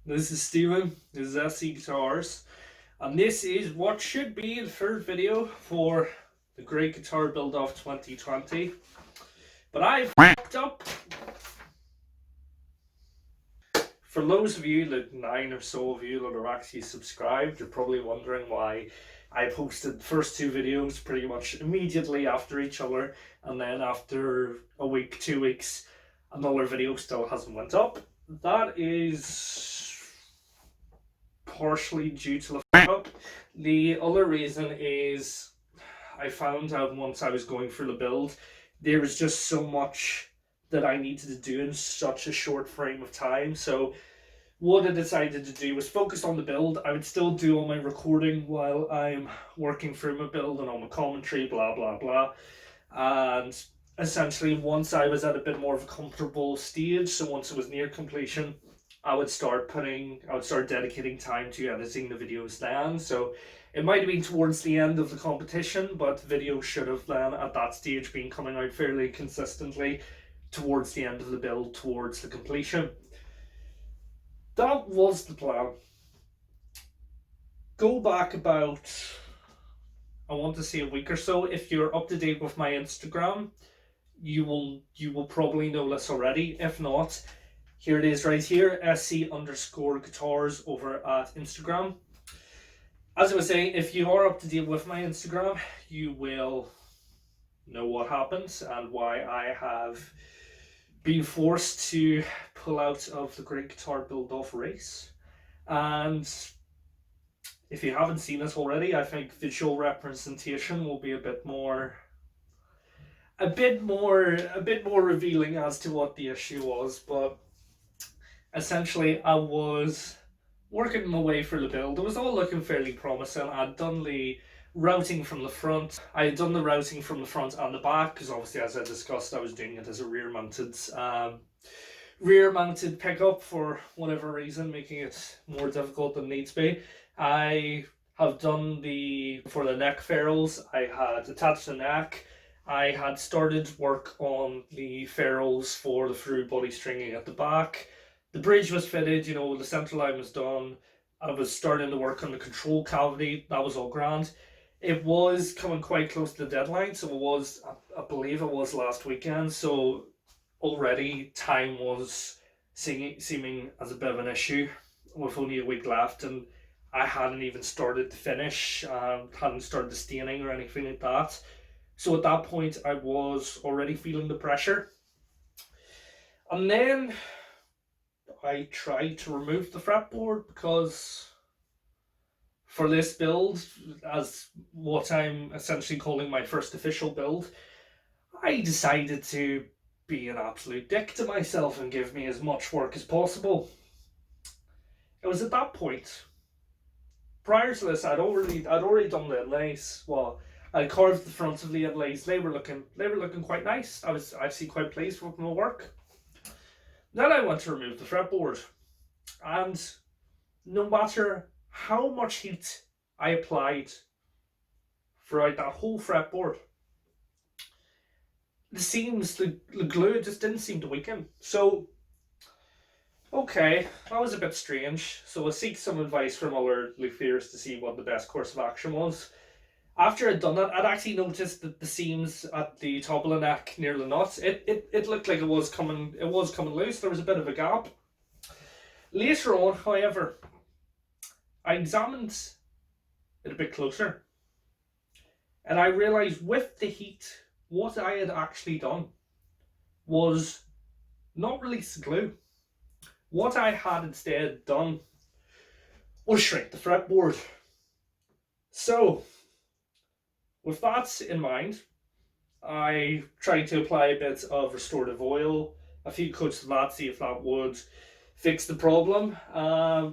This is Steven, this is SC Guitars, and this is what should be the first video for the Great Guitar Build Off 2020. But I fucked up. For those of you, like 9 or so of you that are actually subscribed, you're probably wondering why I posted the first 2 videos pretty much immediately after each other, and then after a week, 2 weeks, another video still hasn't went up. That is partially due to the fuck up. The other reason is I found out once I was going through the build, there was just so much that I needed to do in such a short frame of time. So what I decided to do was focus on the build. I would still do all my recording while I'm working through my build and all my commentary, blah blah blah. And essentially once I was at a bit more of a comfortable stage, so once it was near completion, I would start dedicating time to editing the videos then. So it might have been towards the end of the competition, but videos should have then at that stage been coming out fairly consistently towards the end of the build, towards the completion. That was the plan. Go back about, I want to say, a week or so. If you're up to date with my Instagram, you will probably know this already. If not, here it is right here, SC_guitars over at Instagram. As I was saying, if you are up to date with my Instagram, you will know what happened and why I have been forced to pull out of the Great Guitar Build-Off race. And if you haven't seen it already, I think visual representation will be a bit more revealing as to what the issue was. But essentially, I was working my way through the build. It was all looking fairly promising. I'd done the routing from the front. I had done the routing from the front and the back, because obviously, as I discussed, I was doing it as a rear-mounted pickup for whatever reason, making it more difficult than needs be. I have done for the neck ferrules. I had attached the neck. I had started work on the ferrules for the through body stringing at the back. The bridge was fitted, the central line was done. I was starting to work on the control cavity. That was all grand. It was coming quite close to the deadline, so it was, I believe it was last weekend, so already time was seeming as a bit of an issue with only a week left, and I hadn't even started to finish, hadn't started the staining or anything like that. So at that point, I was already feeling the pressure. And then I tried to remove the fretboard, because for this build, as what I'm essentially calling my first official build, I decided to be an absolute dick to myself and give me as much work as possible. It was at that point, prior to this, I'd already done the inlays. Well, I carved the fronts of the inlays. They were looking quite nice. I was actually quite pleased with my work. Then I went to remove the fretboard, and no matter how much heat I applied throughout that whole fretboard, the glue just didn't seem to weaken. So, okay, that was a bit strange. So I seek some advice from other luthiers to see what the best course of action was. After I'd done that, I'd actually noticed that the seams at the top of the neck near the nuts, it looked like it was coming loose. There was a bit of a gap. Later on, however, I examined it a bit closer, and I realized with the heat what I had actually done was not release the glue. What I had instead done was shrink the fretboard. So, with that in mind, I tried to apply a bit of restorative oil, a few coats of that, see if that would fix the problem.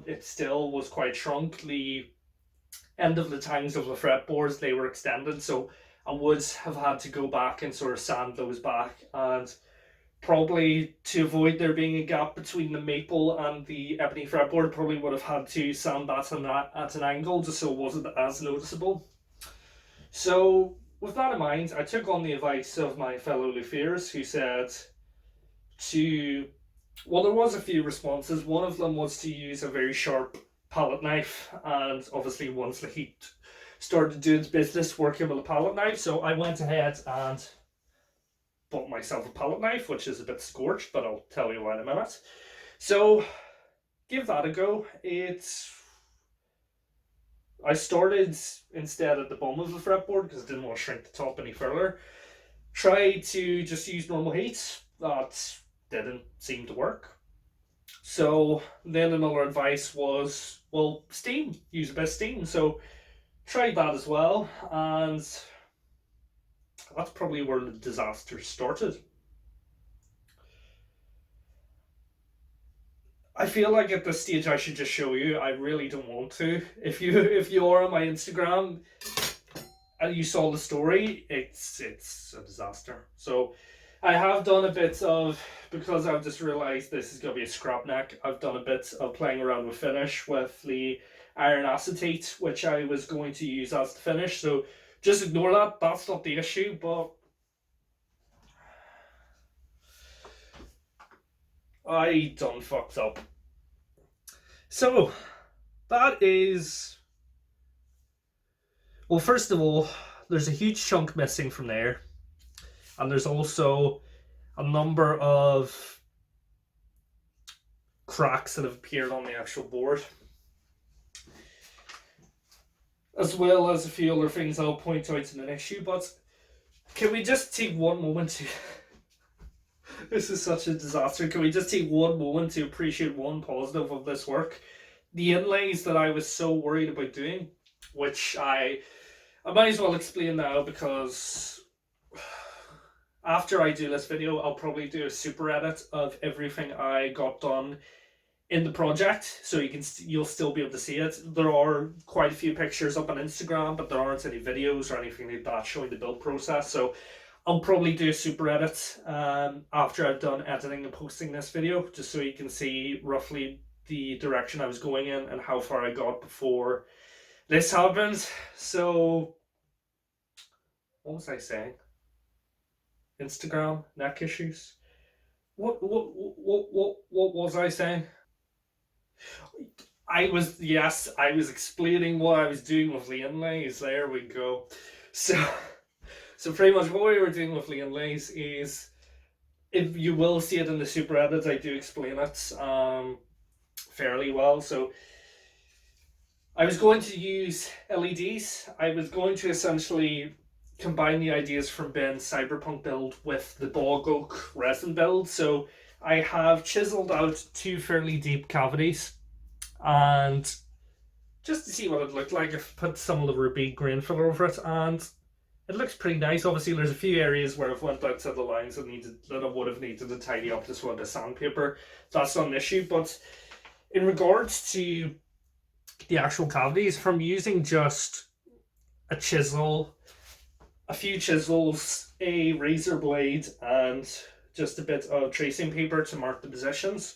It still was quite shrunk. The end of the tangs of the fretboards, they were extended, so I would have had to go back and sort of sand those back, and probably to avoid there being a gap between the maple and the ebony fretboard, probably would have had to sand that at an angle just so it wasn't as noticeable. So with that in mind, I took on the advice of my fellow luthiers, who said well, there was a few responses. One of them was to use a very sharp palette knife, and obviously once the heat started doing its business working with a palette knife, so I went ahead and bought myself a palette knife, which is a bit scorched, but I'll tell you why in a minute. So give that a go. I started instead at the bottom of the fretboard because I didn't want to shrink the top any further. Tried to just use normal heat. That didn't seem to work. So then another advice was, well, steam. Use a bit of steam. So tried that as well, and that's probably where the disaster started. I feel like at this stage I should just show you. I really don't want to. If you are on my Instagram and you saw the story, it's a disaster. So I have done a bit of, because I've just realised this is going to be a scrap neck, I've done a bit of playing around with finish with the iron acetate, which I was going to use as the finish. So just ignore that. That's not the issue, but I done fucked up. So that is, well, first of all, there's a huge chunk missing from there, and there's also a number of cracks that have appeared on the actual board, as well as a few other things I'll point out in an issue. But can we just take one moment to this is such a disaster. Can we just take one moment to appreciate one positive of this work? The inlays that I was so worried about doing, which I might as well explain now, because after I do this video, I'll probably do a super edit of everything I got done in the project, so you'll still be able to see it. There are quite a few pictures up on Instagram, but there aren't any videos or anything like that showing the build process. So I'll probably do a super edit after I've done editing and posting this video, just so you can see roughly the direction I was going in and how far I got before this happened. So what was I saying? Instagram, neck issues. What was I saying? I was explaining what I was doing with the inlays. There we go. So pretty much what we were doing with the inlays is, if you will see it in the super edit, I do explain it fairly well. So I was going to use LEDs. I was going to essentially combine the ideas from Ben's Cyberpunk build with the bog oak resin build. So I have chiseled out two fairly deep cavities, and just to see what it looked like, I've put some of the ruby grain filler over it, and it looks pretty nice. Obviously there's a few areas where I've went outside the lines that I would have needed to tidy up just with the sandpaper. That's not an issue. But in regards to the actual cavities, from using just a chisel, a few chisels, a razor blade, and just a bit of tracing paper to mark the positions,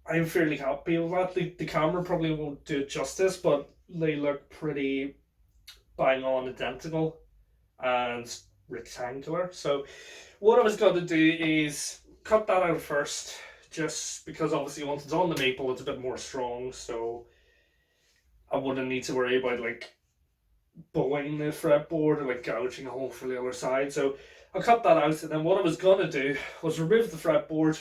I'm fairly happy with that. The camera probably won't do it justice, but they look pretty bang on identical and rectangular. So what I was going to do is cut that out first, just because obviously once it's on the maple it's a bit more strong, so I wouldn't need to worry about like bowing the fretboard or like gouging a hole for the other side. So I cut that out, and then what I was going to do was remove the fretboard,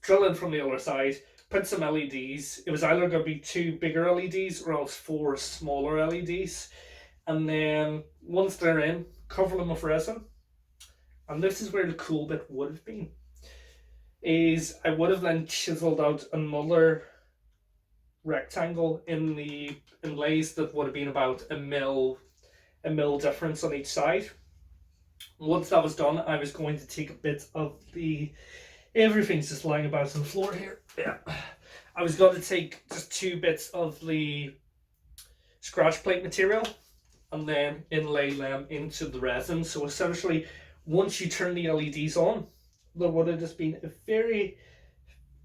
drill in from the other side, put some LEDs. It was either going to be 2 bigger LEDs or else 4 smaller LEDs, And then once they're in, cover them with resin. And this is where the cool bit would have been. Is I would have then chiseled out another rectangle in the inlays that would have been about a mil difference on each side. Once that was done, I was going to take a bit of the, everything's just lying about on the floor here. Yeah, I was going to take just 2 bits of the scratch plate material and then inlay them into the resin. So essentially, once you turn the LEDs on, there would have just been a very,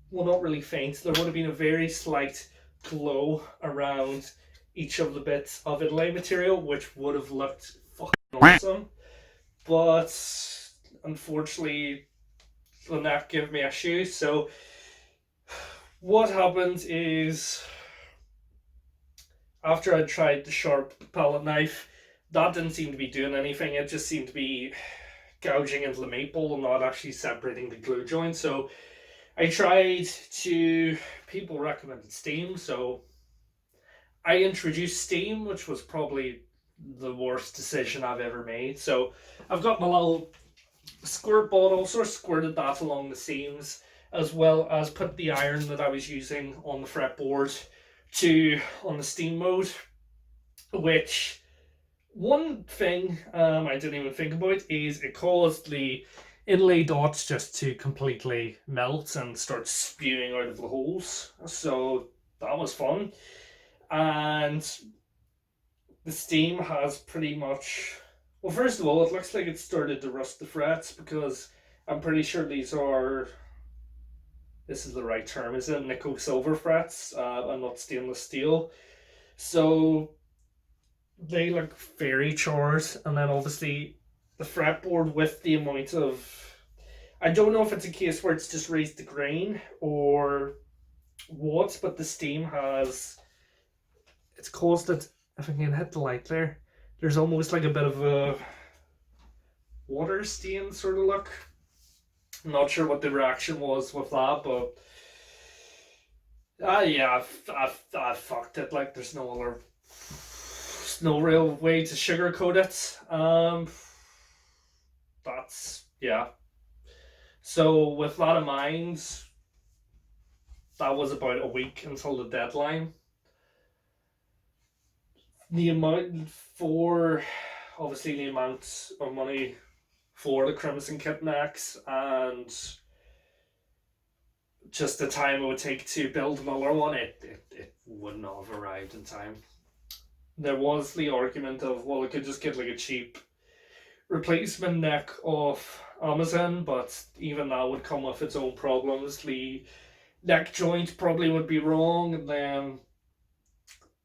well, not really faint, there would have been a very slight glow around each of the bits of inlay material, which would have looked fucking awesome. But unfortunately, the neck gave me issues. So what happened is, after I tried the sharp palette knife, that didn't seem to be doing anything. It just seemed to be gouging into the maple and not actually separating the glue joint. So I tried to, people recommended steam, so I introduced steam, which was probably the worst decision I've ever made. So I've got my little squirt bottle, sort of squirted that along the seams, as well as put the iron that I was using on the fretboard on the steam mode, which, one thing I didn't even think about is it caused the inlay dots just to completely melt and start spewing out of the holes. So that was fun. And the steam has pretty much, well, first of all, it looks like it started to rust the frets, because I'm pretty sure these are, this is the right term, is it, nickel silver frets and not stainless steel. So they look very charred. And then obviously the fretboard, with the amount of, I don't know if it's a case where it's just raised the grain or what, but the steam has, it's caused it, if I can hit the light there, there's almost like a bit of a water stain sort of look. I'm not sure what the reaction was with that, but yeah, I fucked it. Like, there's no real way to sugarcoat it. That's, yeah. So with that in mind, that was about a week until the deadline. The amount for, obviously the amount of money for the Crimson Kit necks, and just the time it would take to build another one, it would not have arrived in time. There was the argument of, well, I could just get like a cheap replacement neck off Amazon, but even that would come with its own problems. The neck joint probably would be wrong, and then,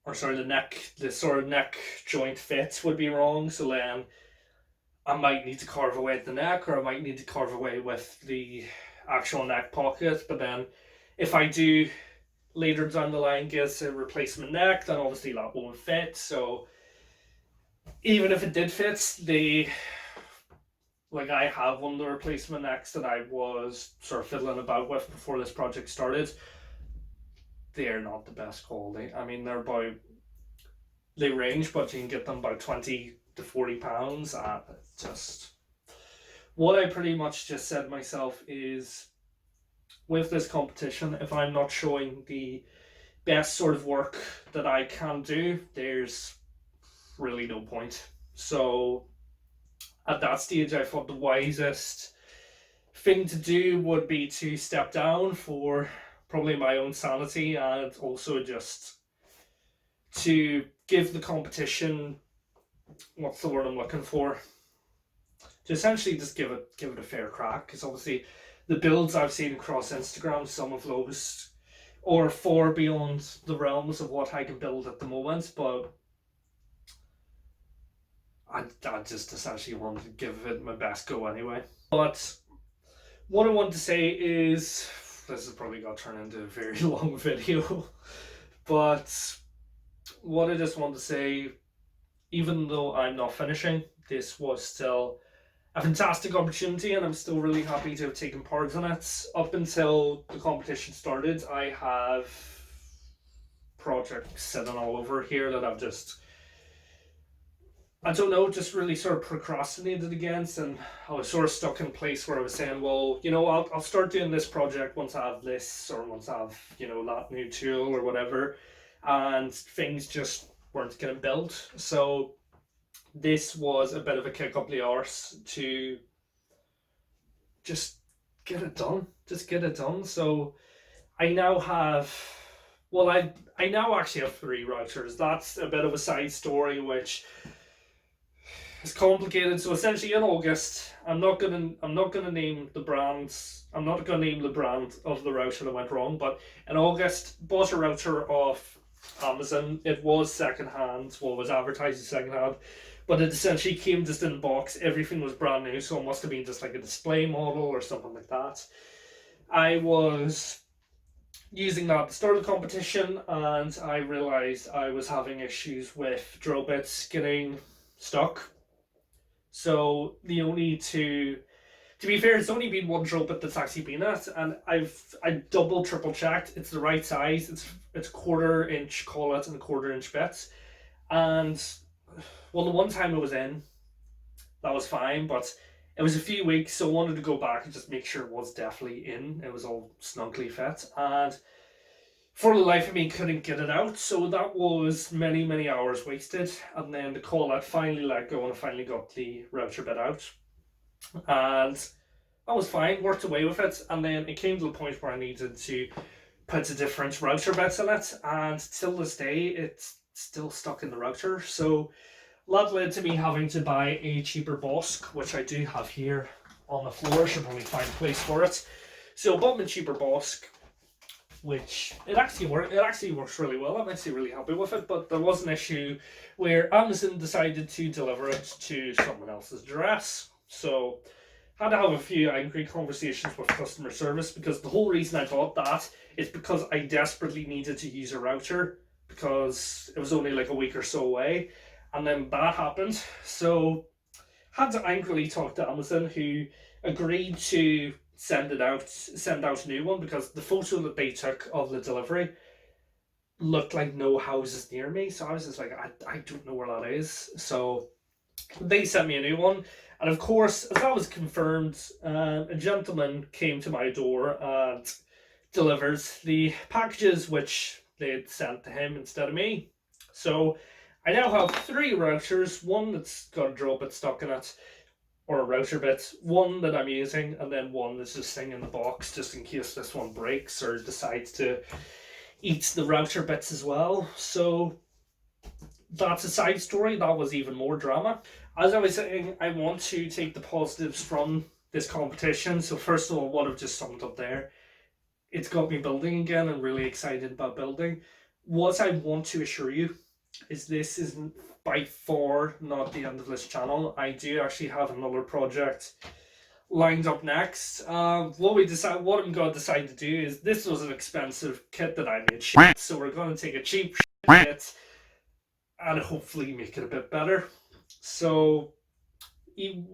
or sorry, the sort of neck joint fit would be wrong, so then I might need to carve away at the neck, or I might need to carve away with the actual neck pocket. But then if I do later down the line get a replacement neck, then obviously that won't fit. So even if it did fit, like, I have one of the replacement necks that I was sort of fiddling about with before this project started. They're not the best quality. I mean, they range, but you can get them about 20 to 40 pounds. Just, what I pretty much just said myself is, with this competition, if I'm not showing the best sort of work that I can do, there's really no point. So at that stage, I thought the wisest thing to do would be to step down for probably my own sanity, and also just to give the competition, what's the word I'm looking for, to essentially just give it a fair crack. Because obviously the builds I've seen across Instagram, some of those are far beyond the realms of what I can build at the moment, but I just essentially wanted to give it my best go anyway. But what I want to say is, this has probably got turned into a very long video, but what I just want to say, even though I'm not finishing, this was still a fantastic opportunity, and I'm still really happy to have taken part in it. Up until the competition started, I have projects sitting all over here that I've just I don't know, just really sort of procrastinated against, and I was sort of stuck in a place where I was saying, well, I'll start doing this project once I have this, or once I have, that new tool or whatever, and things just weren't getting built. So this was a bit of a kick up the arse to just get it done. Just get it done. So I now have, well, I now actually have three routers. That's a bit of a side story, which is complicated. So essentially, in August, I'm not gonna name the brands. I'm not gonna name the brand of the router that went wrong. But in August, bought a router off Amazon. It was secondhand. Well, it was advertised as secondhand, but it essentially came just in a box. Everything was brand new, so it must have been just like a display model or something like that. I was using that at the start of the competition, and I realized I was having issues with drill bits getting stuck. So the only two, to be fair, it's only been one drill bit that's actually been it, and I double triple checked. It's the right size. It's quarter inch collet and quarter inch bits, and well, the one time it was in, that was fine, but it was a few weeks, so I wanted to go back and just make sure it was definitely in. It was all snugly fit, and for the life of me, couldn't get it out. So that was many, many hours wasted. And then the call out finally let go, and I finally got the router bit out. And that was fine, worked away with it. And then it came to the point where I needed to put a different router bits in it. And till this day, it's still stuck in the router. So that led to me having to buy a cheaper Bosk, which I do have here on the floor. Should probably find a place for it. So I bought my cheaper Bosk, which it actually works really well. I'm actually really happy with it, but there was an issue where Amazon decided to deliver it to someone else's address. So had to have a few angry conversations with customer service, because the whole reason I bought that is because I desperately needed to use a router because it was only like a week or so away, and then that happened. So had to angrily talk to Amazon, who agreed to send out a new one, because the photo that they took of the delivery looked like no houses near me. So I was just like, I don't know where that is. So they sent me a new one. And of course, as that was confirmed, a gentleman came to my door and delivered the packages which they had sent to him instead of me. So I now have three routers, one that's got a drill bit stuck in it, or a router bit, one that I'm using, and then one that's just sitting in the box just in case this one breaks or decides to eat the router bits as well. So that's a side story. That was even more drama. As I was saying, I want to take the positives from this competition. So first of all, what I've just summed up there, it's got me building again and really excited about building. What I want to assure you is this isn't by far not the end of this channel. I do actually have another project lined up next. What I'm going to decide to do is, this was an expensive kit that I made shit, so we're going to take a cheap kit and hopefully make it a bit better. So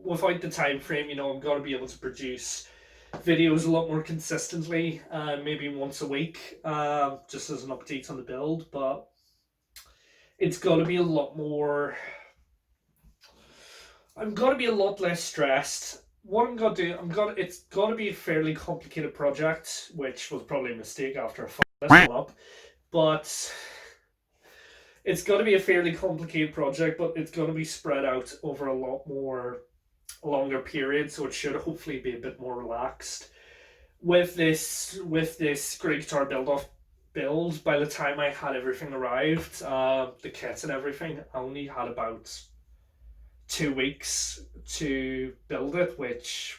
without the time frame, I'm going to be able to produce videos a lot more consistently, maybe once a week, just as an update on the build. But it's got to be a lot more, I'm going to be a lot less stressed. What I'm going to do, it's got to be a fairly complicated project, which was probably a mistake after I fucked this one up. But it's got to be a fairly complicated project, but it's going to be spread out over a lot more longer period, so it should hopefully be a bit more relaxed. With this Great Guitar Build-Off build, by the time I had everything arrived, the kits and everything, I only had about 2 weeks to build it, which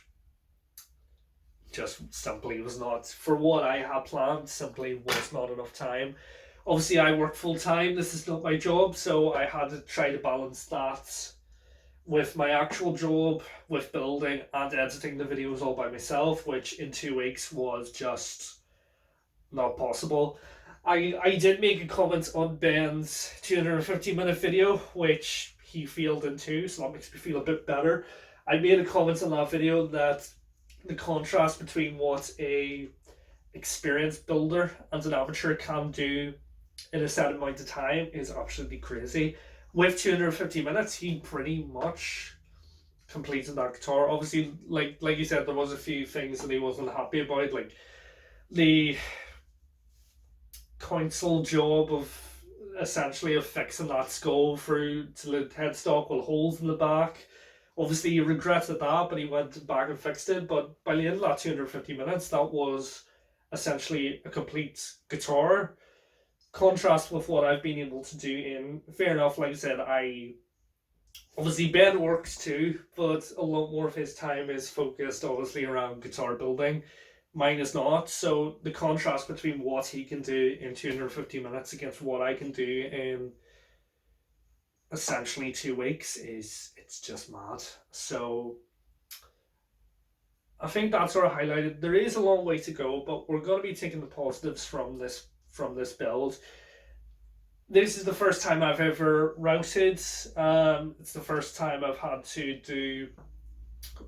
just simply was not, for what I had planned, simply was not enough time. Obviously, I work full time. This is not my job, so I had to try to balance that with my actual job, with building and editing the videos all by myself, which in 2 weeks was just not possible. I did make a comment on Ben's 250-minute video, which he failed into, so that makes me feel a bit better. I made a comment on that video that the contrast between what a experienced builder and an amateur can do in a set amount of time is absolutely crazy. with 250 minutes, he pretty much completed that guitar. Obviously, like you said, there was a few things that he wasn't happy about, like the council job of essentially of fixing that skull through to the headstock with holes in the back. Obviously, he regretted that, but he went back and fixed it. But by the end of that 250 minutes, that was essentially a complete guitar. Contrast with what I've been able to do in, fair enough, like I said, obviously Ben works too, but a lot more of his time is focused obviously around guitar building. Mine is not. So the contrast between what he can do in 250 minutes against what I can do in essentially 2 weeks is, it's just mad. So I think that's sort of highlighted. There is a long way to go, but we're going to be taking the positives from this build. This is the first time I've ever routed. It's the first time I've had to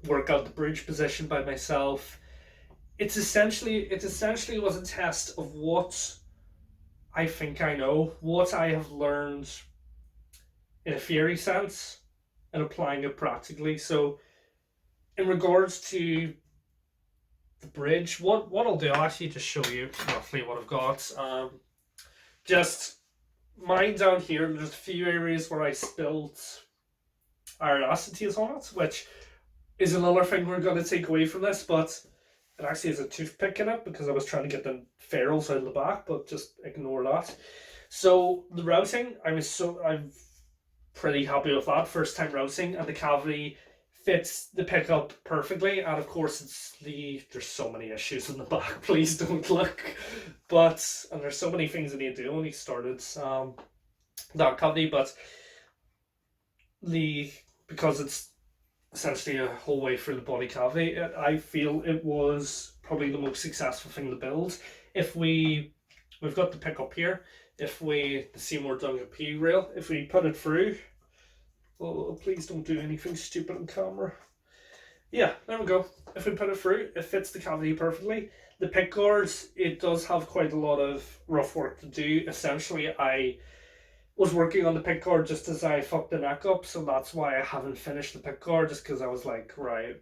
work out the bridge position by myself. It essentially was a test of what I think I know, what I have learned in a theory sense, and applying it practically. So, in regards to the bridge, what I'll do, I'll actually just show you roughly what I've got. Just mine down here, there's a few areas where I spilled iron acetate on it, which is another thing we're going to take away from this, but it actually has a toothpick in it because I was trying to get the ferrules out of the back, but just ignore that. So the routing, I'm pretty happy with that. First time routing, and the cavity fits the pickup perfectly. And of course, there's so many issues in the back. Please don't look. And there's so many things I need to do when he started that cavity. But because it's essentially a whole way through the body cavity, I feel it was probably the most successful thing to build. We've got the pickup here. The Seymour Duncan P rail, if we put it through, oh please don't do anything stupid on camera. Yeah, there we go. If we put it through, it fits the cavity perfectly. The pick guards, it does have quite a lot of rough work to do. Essentially, I was working on the pick guard just as I fucked the neck up, so that's why I haven't finished the pick guard, just because I was like, right,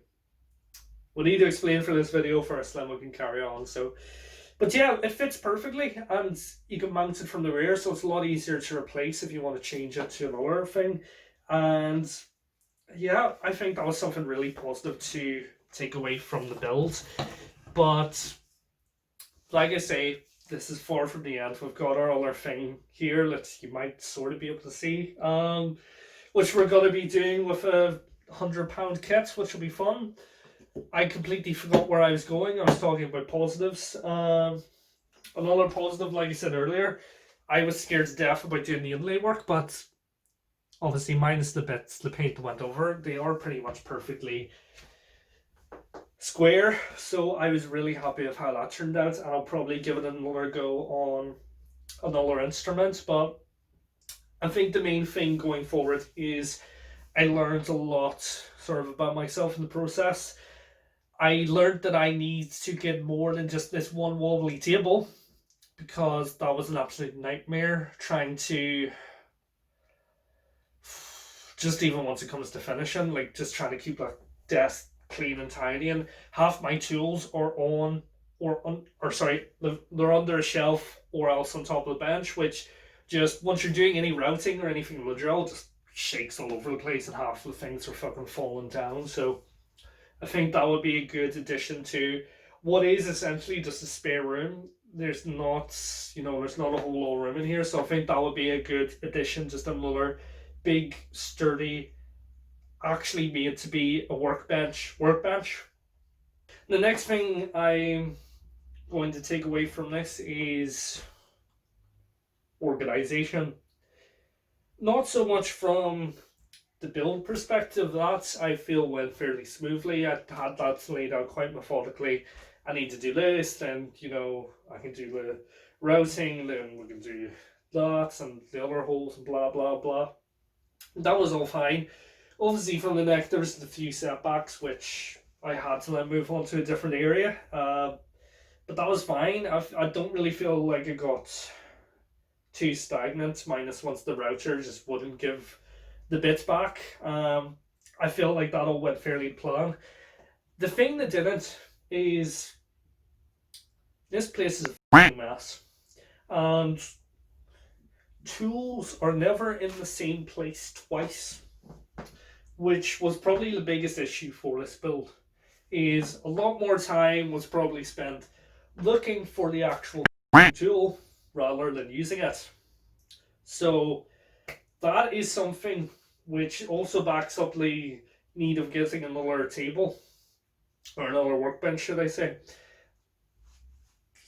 we need to explain for this video first, then we can carry on. But yeah, it fits perfectly, and you can mount it from the rear, so it's a lot easier to replace if you want to change it to another thing. And yeah, I think that was something really positive to take away from the build. But like I say, this is far from the end. We've got our other thing here that you might sort of be able to see, which we're going to be doing with a £100 kit, which will be fun. I completely forgot where I was going. I was talking about positives. Another positive, like I said earlier, I was scared to death about doing the inlay work, but obviously minus the bits, the paint that went over, they are pretty much perfectly square. So I was really happy with how that turned out, and I'll probably give it another go on another instrument. But I think the main thing going forward is I learned a lot sort of about myself in the process. I learned that I need to get more than just this one wobbly table, because that was an absolute nightmare trying to, just even once it comes to finishing, like just trying to keep that desk clean and tidy. And half my tools are they're under a shelf or else on top of the bench, which just once you're doing any routing or anything with the drill, just shakes all over the place and half the things are fucking falling down. So I think that would be a good addition to what is essentially just a spare room. There's not a whole lot of room in here, so I think that would be a good addition. Just another big, sturdy, actually made to be a workbench. The next thing I'm going to take away from this is organization. Not so much from the build perspective, that I feel went fairly smoothly. I had that laid out quite methodically. I need to do this, then I can do the routing, then we can do that and the other holes and blah blah blah. That was all fine. Obviously from the neck there was a few setbacks which I had to then move on to a different area, but that was fine. I don't really feel like I got too stagnant, minus once the router just wouldn't give the bits back. I feel like that all went fairly plan. The thing that didn't is this place is a mess, and tools are never in the same place twice, which was probably the biggest issue for this build. Is a lot more time was probably spent looking for the actual tool rather than using it. So that is something which also backs up the need of getting another table, or another workbench, should I say.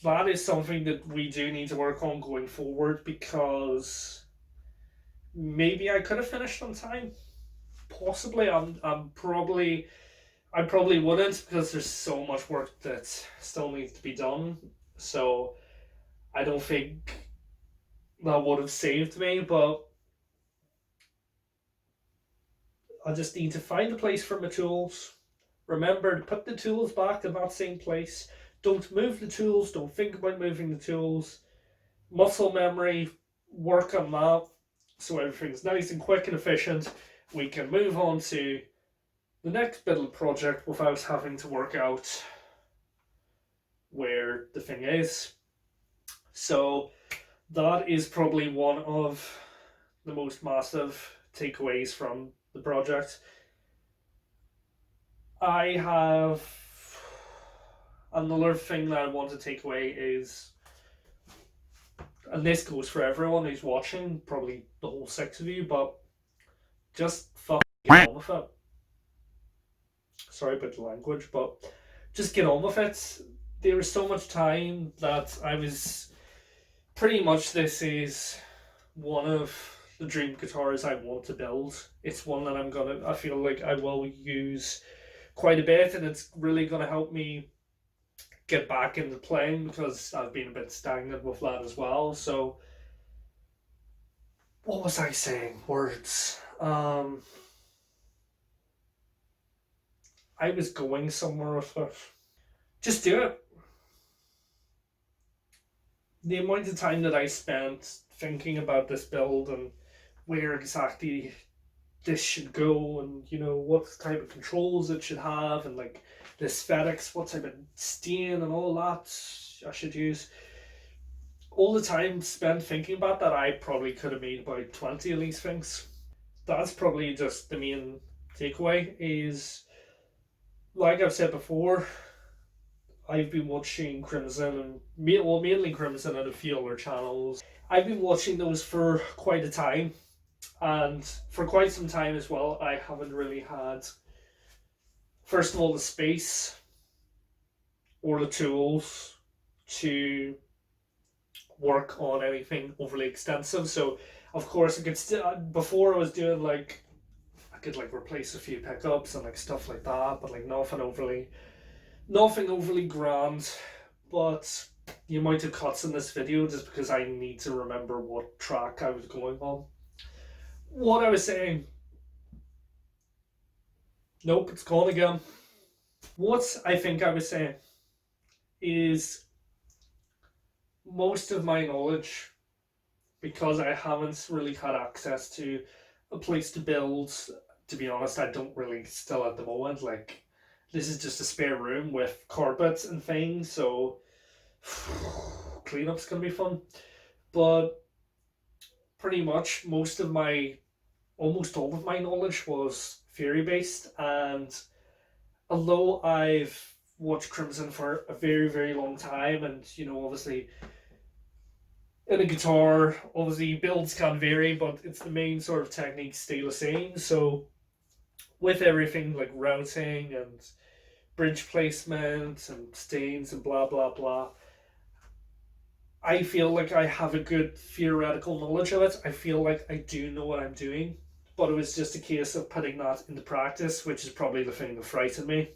That is something that we do need to work on going forward, because maybe I could have finished on time. Possibly. I probably wouldn't, because there's so much work that still needs to be done. So I don't think that would have saved me, but I just need to find a place for my tools. Remember to put the tools back in that same place. Don't move the tools, don't think about moving the tools. Muscle memory, work on that so everything's nice and quick and efficient. We can move on to the next build project without having to work out where the thing is. So that is probably one of the most massive takeaways from the project. I have another thing that I want to take away is, and this goes for everyone who's watching, probably the whole 6 of you, but just fucking get on with it. Sorry about the language, but just get on with it. There was so much time that I was pretty much, this is one of the dream guitars I want to build. It's one that I feel like I will use quite a bit, and it's really gonna help me get back into playing, because I've been a bit stagnant with that as well. So what was I saying? Words. I was going somewhere with it. Just do it. The amount of time that I spent thinking about this build and where exactly this should go, and what type of controls it should have, and like the aesthetics, what type of stain and all that I should use. All the time spent thinking about that, I probably could have made about 20 of these things. That's probably just the main takeaway. Is, like I've said before, I've been watching Crimson, and mainly Crimson and a few other channels. I've been watching those for quite a time, and for quite some time as well, I haven't really had, first of all, the space or the tools to work on anything overly extensive. So of course I could still, before I was doing like, I could like replace a few pickups and like stuff like that, but like nothing overly grand. But the amount of cuts in this video, just because I need to remember what track I was going on. What I was saying. Nope, it's gone again. What I think I was saying is, most of my knowledge, because I haven't really had access to a place to build, to be honest, I don't really still at the moment. Like, this is just a spare room with carpets and things, so cleanup's gonna be fun. But pretty much almost all of my knowledge was theory based, and although I've watched Crimson for a very, very long time, and obviously in a guitar, obviously builds can vary, but it's the main sort of technique stay the same. So with everything like routing and bridge placement and stains and blah blah blah, I feel like I have a good theoretical knowledge of it. I feel like I do know what I'm doing, but it was just a case of putting that into practice, which is probably the thing that frightened me.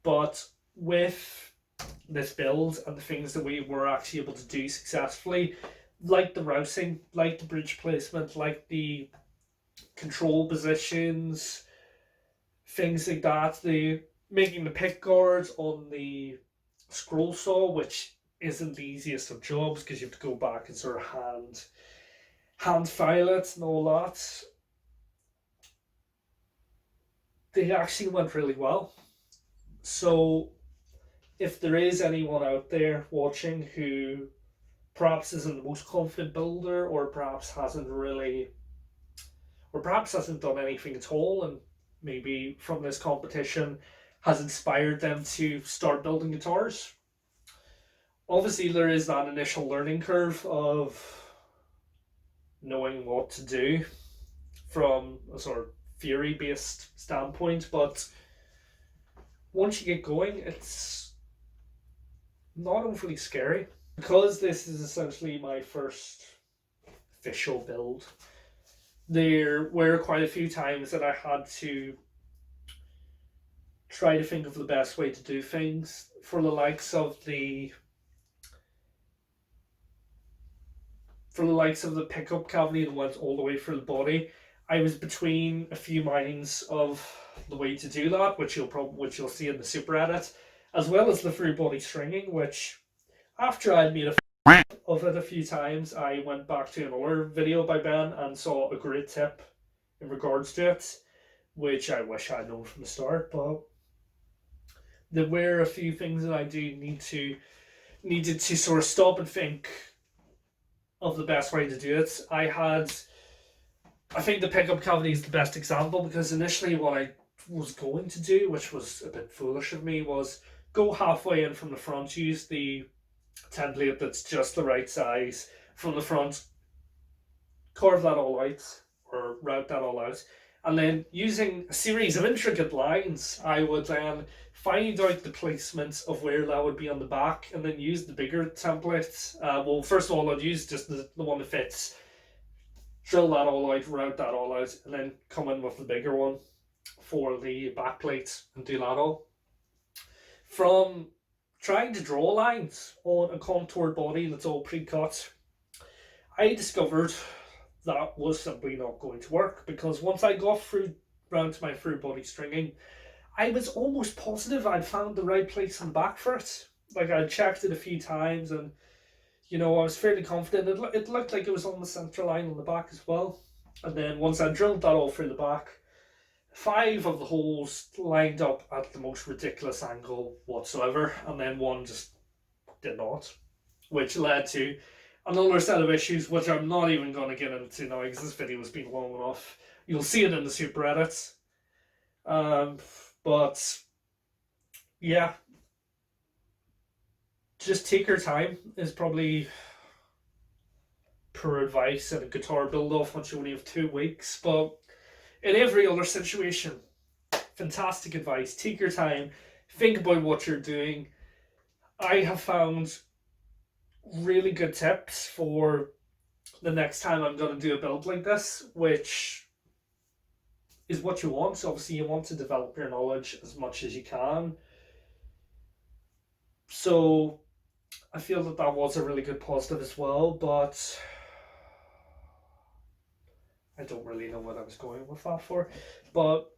But with this build and the things that we were actually able to do successfully, like the routing, like the bridge placement, like the control positions, things like that, the making the pick guards on the scroll saw, which isn't the easiest of jobs, because you have to go back and sort of hand hand file it and all that, they actually went really well. So if there is anyone out there watching who perhaps isn't the most confident builder, or perhaps hasn't done anything at all, and maybe from this competition has inspired them to start building guitars. Obviously, there is that initial learning curve of knowing what to do from a sort of theory based standpoint, but once you get going, it's not overly scary. Because this is essentially my first official build, there were quite a few times that I had to try to think of the best way to do things for the likes of the pickup cavity that went all the way through the body. I was between a few minds of the way to do that, which you'll see in the super edit, as well as the through body stringing, which after I'd made a of it a few times, I went back to another video by Ben and saw a great tip in regards to it, which I wish I'd known from the start. But there were a few things that I do needed to sort of stop and think of the best way to do it. I think the pickup cavity is the best example, because initially what I was going to do, which was a bit foolish of me, was go halfway in from the front, use the template that's just the right size from the front, carve that all out, or route that all out, and then using a series of intricate lines, I would then find out the placement of where that would be on the back, and then use the bigger template. Well, first of all, I'd use just the one that fits, drill that all out, route that all out, and then come in with the bigger one for the back plate and do that all. From trying to draw lines on a contoured body that's all pre-cut, I discovered that was simply not going to work, because once I got round to my through body stringing, I was almost positive I'd found the right place on the back for it. Like, I'd checked it a few times, and I was fairly confident. It looked like it was on the centre line on the back as well. And then once I drilled that all through the back, 5 of the holes lined up at the most ridiculous angle whatsoever, and then one just did not, which led to another set of issues, which I'm not even going to get into now because this video has been long enough. You'll see it in the super edits. But yeah, just take your time is probably poor advice in a guitar build-off once you only have 2 weeks. But in every other situation, fantastic advice. Take your time, think about what you're doing. I have found really good tips for the next time I'm going to do a build like this, which is what you want. So obviously you want to develop your knowledge as much as you can. So I feel that was a really good positive as well, but I don't really know what I was going with that for. But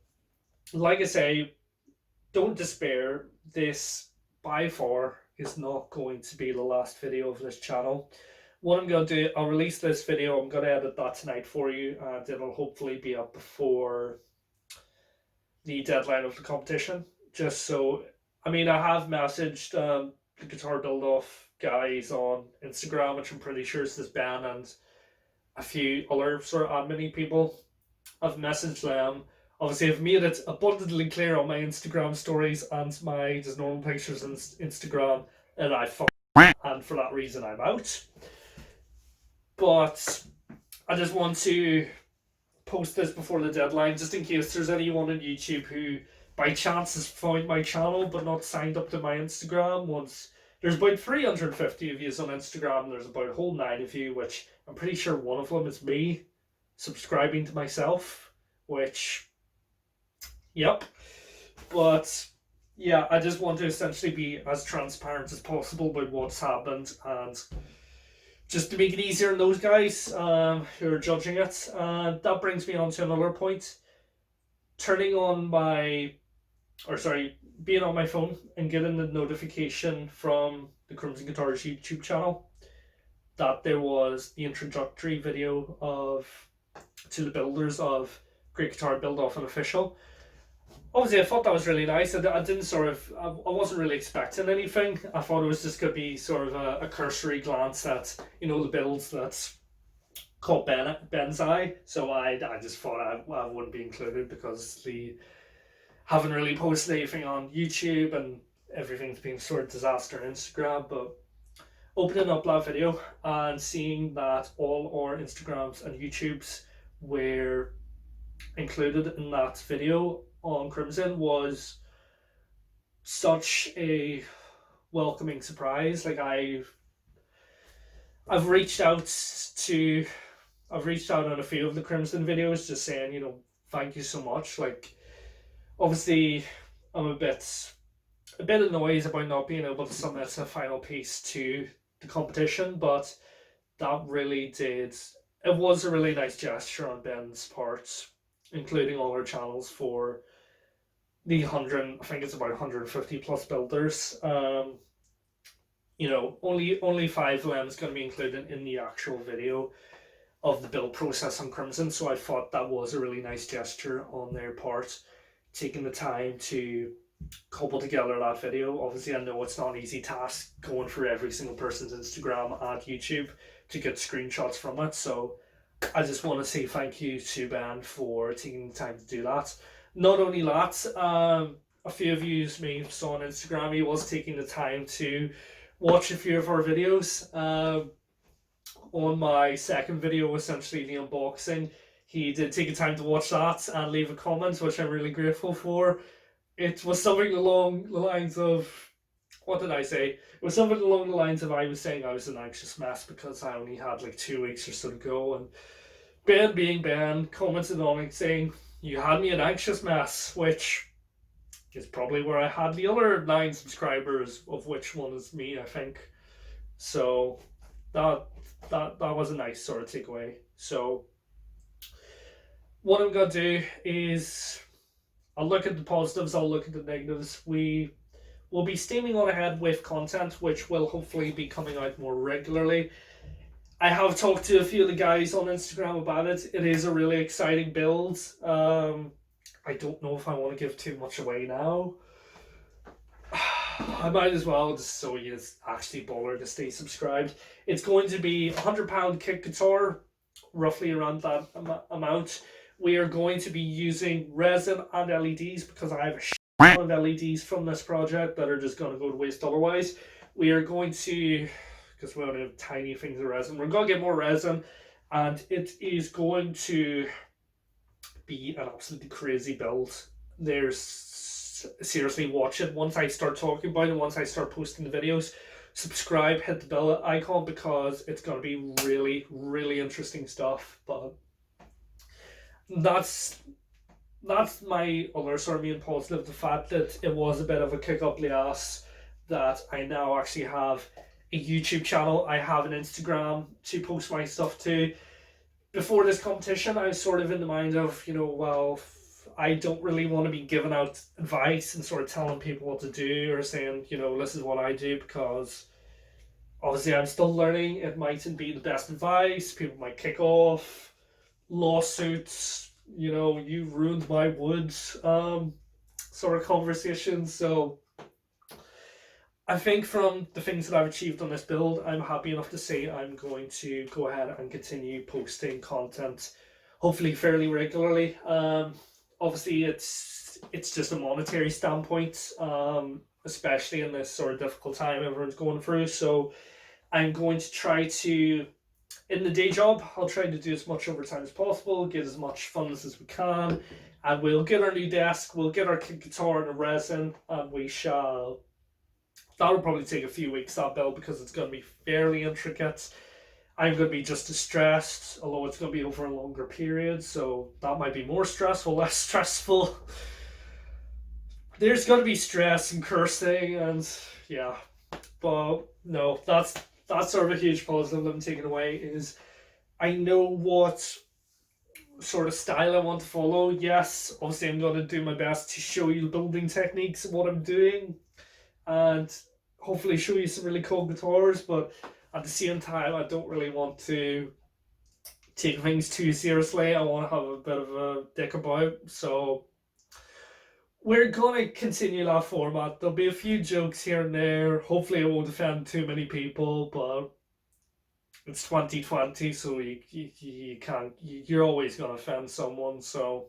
like I say, don't despair. This by far is not going to be the last video of this channel. What I'm going to do, I'll release this video, I'm going to edit that tonight for you, and it'll hopefully be up before the deadline of the competition. Just so, I have messaged the Guitar Build Off guys on Instagram, which I'm pretty sure is this Ben and a few other sort of admin people. I've messaged them. Obviously, I've made it abundantly clear on my Instagram stories and my just normal pictures on Instagram that I and for that reason I'm out. But I just want to post this before the deadline, just in case there's anyone on YouTube who by chance has found my channel but not signed up to my Instagram. There's about 350 of you on Instagram, there's about a whole 9 of you, which I'm pretty sure one of them is me subscribing to myself, which, yep. But yeah, I just want to essentially be as transparent as possible about what's happened, and just to make it easier on those guys who are judging it. That brings me on to another point. Being on my phone and getting the notification from the Crimson Guitars YouTube channel. that there was the introductory video to the builders of Great Guitar Build Off an Official. Obviously, I thought that was really nice. I didn't I wasn't really expecting anything. I thought it was just going to be sort of a cursory glance at, the builds that caught Ben's eye. So I just thought I wouldn't be included because they haven't really posted anything on YouTube and everything's been sort of disaster on Instagram. But opening up that video and seeing that all our Instagrams and YouTubes were included in that video on Crimson was such a welcoming surprise. Like I've reached out on a few of the Crimson videos just saying, thank you so much. Like obviously I'm a bit annoyed about not being able to submit a final piece to the competition, but that really it was a really nice gesture on Ben's part, including all our channels for the 100, I think it's about 150 plus builders. Only 5 of them is going to be included in the actual video of the build process on Crimson, so I thought that was a really nice gesture on their part, taking the time to cobble together that video. Obviously, I know it's not an easy task going through every single person's Instagram and YouTube to get screenshots from it, so I just want to say thank you to Ben for taking the time to do that. Not only that, a few of you may have saw on Instagram, he was taking the time to watch a few of our videos. On my second video, essentially the unboxing, he did take the time to watch that and leave a comment, which I'm really grateful for. It was something along the lines of, what did I say? It was something along the lines of I was saying I was an anxious mess because I only had like 2 weeks or so to go, and Ben, being Ben, commented on it saying, "You had me an anxious mess," which is probably where I had the other 9 subscribers, of which one is me, I think. So that was a nice sort of takeaway. So what I'm gonna do is I'll look at the positives, I'll look at the negatives. We will be steaming on ahead with content, which will hopefully be coming out more regularly. I have talked to a few of the guys on Instagram about it. It is a really exciting build. I don't know if I want to give too much away now. I might as well, just so you actually bother to stay subscribed. It's going to be £100 kick guitar, roughly around that amount. We are going to be using resin and LEDs because I have a shit ton of LEDs from this project that are just going to go to waste otherwise. We are going to, because we only have tiny things of resin, we're going to get more resin, and it is going to be an absolutely crazy build. Seriously, watch it. Once I start talking about it, once I start posting the videos, subscribe, hit the bell icon, because it's going to be really, really interesting stuff. But that's my other sort of main positive, the fact that it was a bit of a kick up the ass that I now actually have a YouTube channel. I have an Instagram to post my stuff to. Before this competition, I was sort of in the mind of, well, I don't really want to be giving out advice and sort of telling people what to do or saying, this is what I do, because obviously I'm still learning. It mightn't be the best advice. People might kick off, lawsuits, you ruined my woods, sort of conversations. So I think from the things that I've achieved on this build, I'm happy enough to say I'm going to go ahead and continue posting content, hopefully fairly regularly. Obviously, it's just a monetary standpoint, especially in this sort of difficult time everyone's going through. So I'm going to try to, in the day job, I'll try to do as much overtime as possible, get as much funds as we can, and we'll get our new desk, we'll get our kick guitar and a resin, and we shall. That'll probably take a few weeks, that build, because it's going to be fairly intricate. I'm going to be just as stressed, although it's going to be over a longer period, so that might be more stressful, less stressful. There's going to be stress and cursing, and yeah. But no, that's sort of a huge positive that I'm taking away, is I know what sort of style I want to follow. Yes, obviously I'm going to do my best to show you the building techniques and what I'm doing, and hopefully show you some really cool guitars, but at the same time, I don't really want to take things too seriously. I want to have a bit of a dick about. So we're going to continue that format. There'll be a few jokes here and there. Hopefully, it won't offend too many people, but it's 2020, so you can't. You're always going to offend someone. So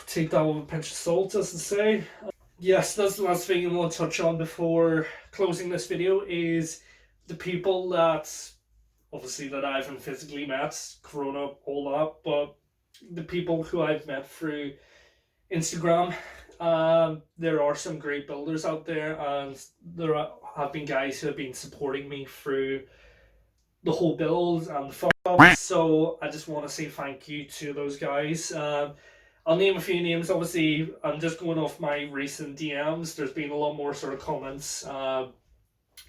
take that with a pinch of salt, as to say. Yes, that's the last thing I want to touch on before closing this video is the people that, obviously, that I haven't physically met, Corona, all that, but the people who I've met through Instagram. There are some great builders out there, and there have been guys who have been supporting me through the whole build and the fuck. So I just want to say thank you to those guys. I'll name a few names. Obviously, I'm just going off my recent DMs. There's been a lot more sort of comments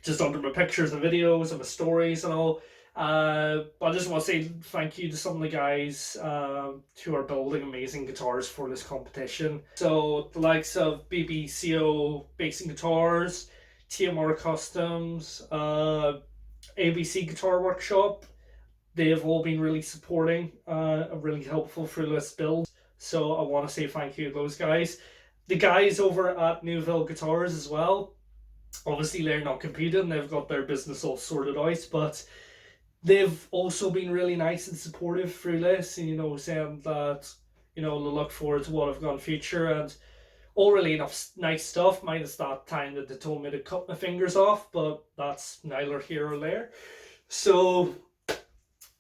just under my pictures and videos and my stories and all. But I just want to say thank you to some of the guys who are building amazing guitars for this competition. So the likes of BBCO Basing Guitars, TMR Customs, ABC Guitar Workshop. They have all been really supporting and really helpful through this build. So I want to say thank you to those guys. The guys over at Newville Guitars as well. Obviously, they're not competing. They've got their business all sorted out, but they've also been really nice and supportive through this, and, you know, saying that, you know, they look forward to what I've got in future, and all really enough nice stuff, minus that time that they told me to cut my fingers off, but that's neither here or there. So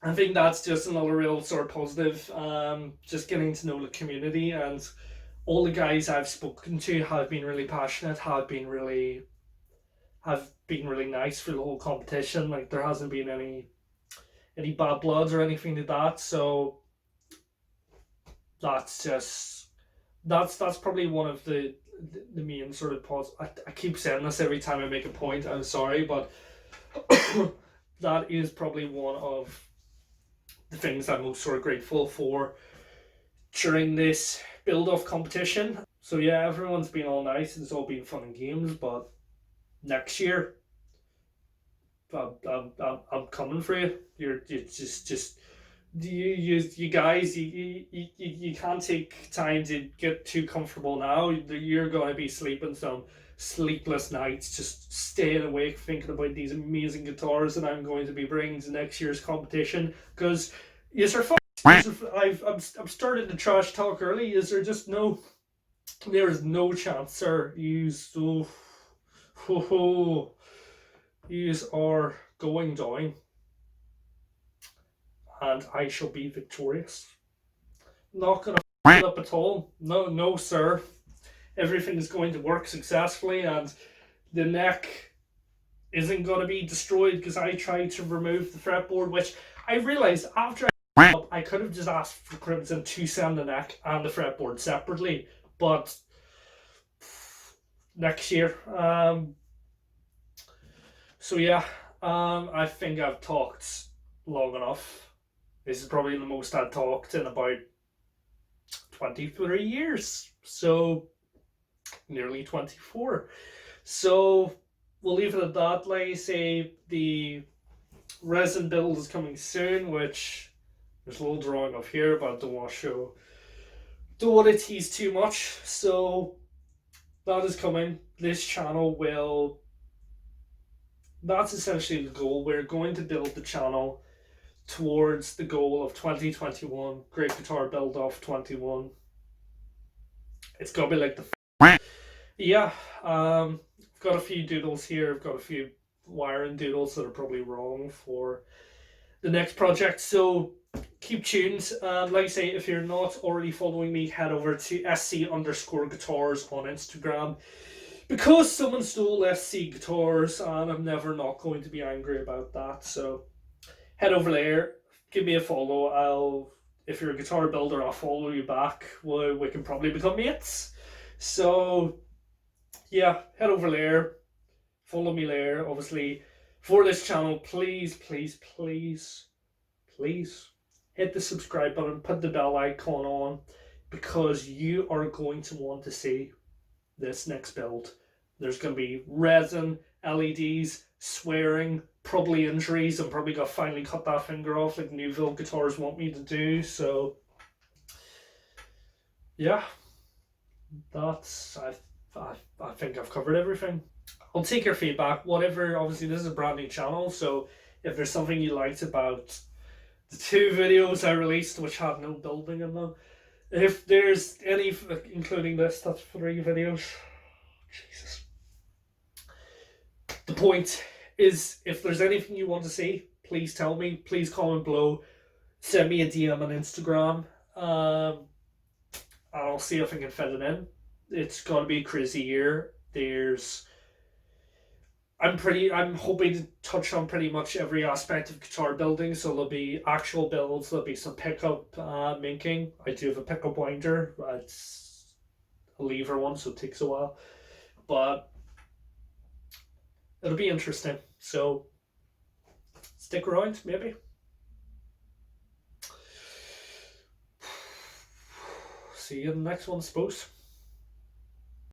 I think that's just another real sort of positive, just getting to know the community, and all the guys I've spoken to have been really passionate, have been really nice for the whole competition. Like, there hasn't been any bad bloods or anything like that. So that's probably one of the main sort of I keep saying this every time I make a point, I'm sorry, but that is probably one of the things I'm most sort of grateful for during this build-off competition. So yeah, everyone's been all nice and it's all been fun and games, but next year I'm coming for you. You guys, you can't take time to get too comfortable now. You're going to be sleeping some sleepless nights, just staying awake thinking about these amazing guitars that I'm going to be bringing to next year's competition. Because yes, sir, I'm starting to trash talk early. Is there just no? There is no chance, sir. Yous are going down, and I shall be victorious. Not gonna f it up at all. No, sir. Everything is going to work successfully, and the neck isn't going to be destroyed because I tried to remove the fretboard, which I realized after I could have just asked for Crimson to send the neck and the fretboard separately, but next year. So yeah, I think I've talked long enough. This is probably the most I've talked in about 23 years. So nearly 24. So we'll leave it at that. Like I say, the resin build is coming soon, which there's a little drawing of here, but I don't want to tease too much. So that is coming. This channel will, that's essentially the goal. We're going to build the channel towards the goal of 2021 Great Guitar Build Off 21. It's gonna be like the yeah. I've got a few doodles here. I've got a few wiring doodles that are probably wrong for the next project. So keep tuned. Like I say, if you're not already following me, head over to sc_guitars on Instagram. Because someone stole SC guitars, and I'm never not going to be angry about that. So head over there, give me a follow. If you're a guitar builder, I'll follow you back. We can probably become mates. So yeah, head over there, follow me there. Obviously, for this channel, please hit the subscribe button, put the bell icon on, because you are going to want to see this next build. There's going to be resin LEDs, swearing, probably injuries. I'm probably gonna finally cut that finger off like Newville guitars want me to do. So yeah, that's I think I've covered everything. I'll take your feedback, whatever. Obviously, this is a brand new channel, so if there's something you liked about the 2 videos I released, which had no building in them, if there's any, including this, that's 3 videos. Jesus. The point is, if there's anything you want to see, please tell me. Please comment below. Send me a DM on Instagram. I'll see if I can fit it in. It's gonna be a crazy year. I'm hoping to touch on pretty much every aspect of guitar building. So there'll be actual builds, there'll be some pickup minking. I do have a pickup winder. It's a lever one, so it takes a while. But it'll be interesting. So stick around, maybe. See you in the next one, I suppose.